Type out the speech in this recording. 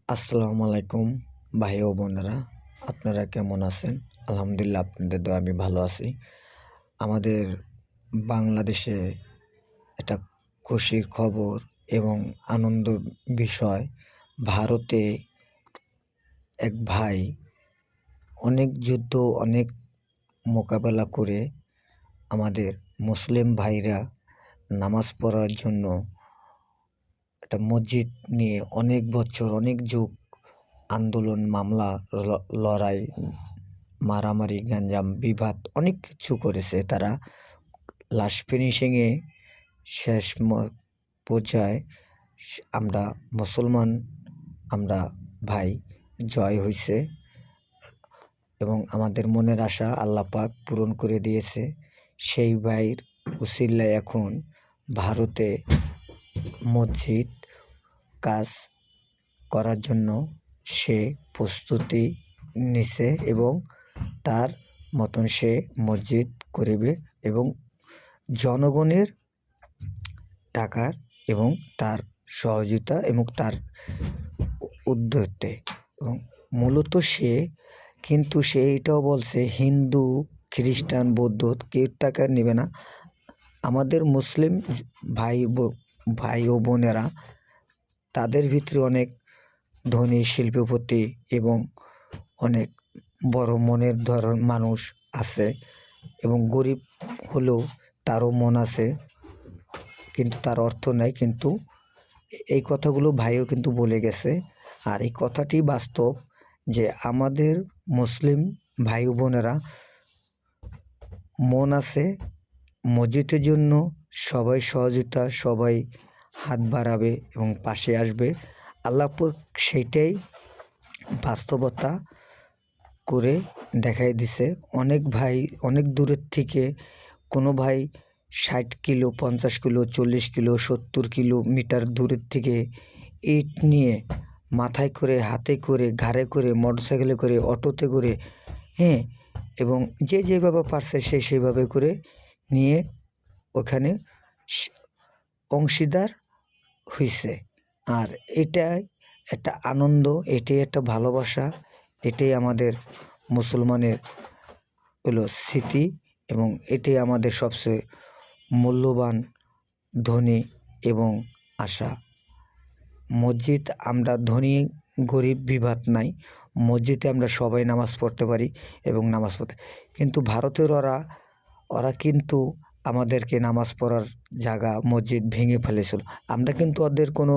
আসসালামু আলাইকুম ভাই ও বোনেরা, আপনারা কেমন আছেন? আলহামদুলিল্লাহ, আপনাদের দোয়ায় আমি ভালো আছি। আমাদের বাংলাদেশে একটা খুশির খবর এবং আনন্দ বিষয়। ভারতে এক ভাই অনেক যুদ্ধ, অনেক মোকাবেলা করে আমাদের মুসলিম ভাইরা নামাজ পড়ার জন্য একটা মসজিদ নিয়ে অনেক বছর, অনেক যুগ আন্দোলন, মামলা, লড়াই, মারামারি, গ্যাঞ্জাম, বিবাদ অনেক কিছু করেছে তারা। লাস্ট ফিনিশিংয়ে শেষ পর্যায়ে আমরা মুসলমান, আমরা ভাই জয় হয়েছে এবং আমাদের মনের আশা আল্লাহ পাক পূরণ করে দিয়েছে। সেই ভাইয়ের উসিলায় এখন ভারতে মসজিদ কাজ করার জন্য সে প্রস্তুতি নিছে এবং তার মতন সে মসজিদ করিবে এবং জনগণের টাকার এবং তার সহযোগিতা এবং তার উদ্যোগে এবং মূলত সে এটাও বলছে হিন্দু, খ্রিস্টান, বৌদ্ধ কেউ টাকা নেবে না। আমাদের মুসলিম ভাই ও বোনেরা, তাদের ভিতরে অনেক ধনী, শিল্পপতি এবং অনেক বড় মনের মানুষ আছে এবং গরিব হলেও তারও মন আছে, কিন্তু তার অর্থ নাই। কিন্তু এই কথাগুলো ভাইও কিন্তু বলে গেছে। আর এই কথাটি বাস্তব যে আমাদের মুসলিম ভাই বোনেরা মন আছে মসজিদের জন্য, সবাই সহযোগিতা, সবাই হাত বাড়াবে এবং পাশে আসবে। আল্লাহ পাক সেইটাই বাস্তবতা করে দেখাই দিছে। অনেক ভাই অনেক দূরের থেকে, কোনো ভাই 60 কিলো, 50 কিলো, 40 কিলো, 70 কিলোমিটার দূরের থেকে ইট নিয়ে মাথায় করে, হাতে করে, ঘাড়ে করে, মোটরসাইকেলে করে, অটোতে করে, এবং যে যেভাবে পারছে সে সেভাবে করে নিয়ে ওখানে অংশীদার হয়েছে। আর এটাই একটা আনন্দ, এটাই একটা ভালোবাসা, এটাই আমাদের মুসলমানের হলো স্মৃতি এবং এটাই আমাদের সবচেয়ে মূল্যবান ধনী এবং আশা। মসজিদ, আমরা ধনী গরিব বিবাদ নাই, মসজিদে আমরা সবাই নামাজ পড়তে পারি এবং নামাজ পড়তে, কিন্তু ভারতের ওরা কিন্তু আমাদেরকে নামাজ পড়ার জায়গা, মসজিদ ভেঙে ফেলেছিল। আমরা কিন্তু ওদের কোনো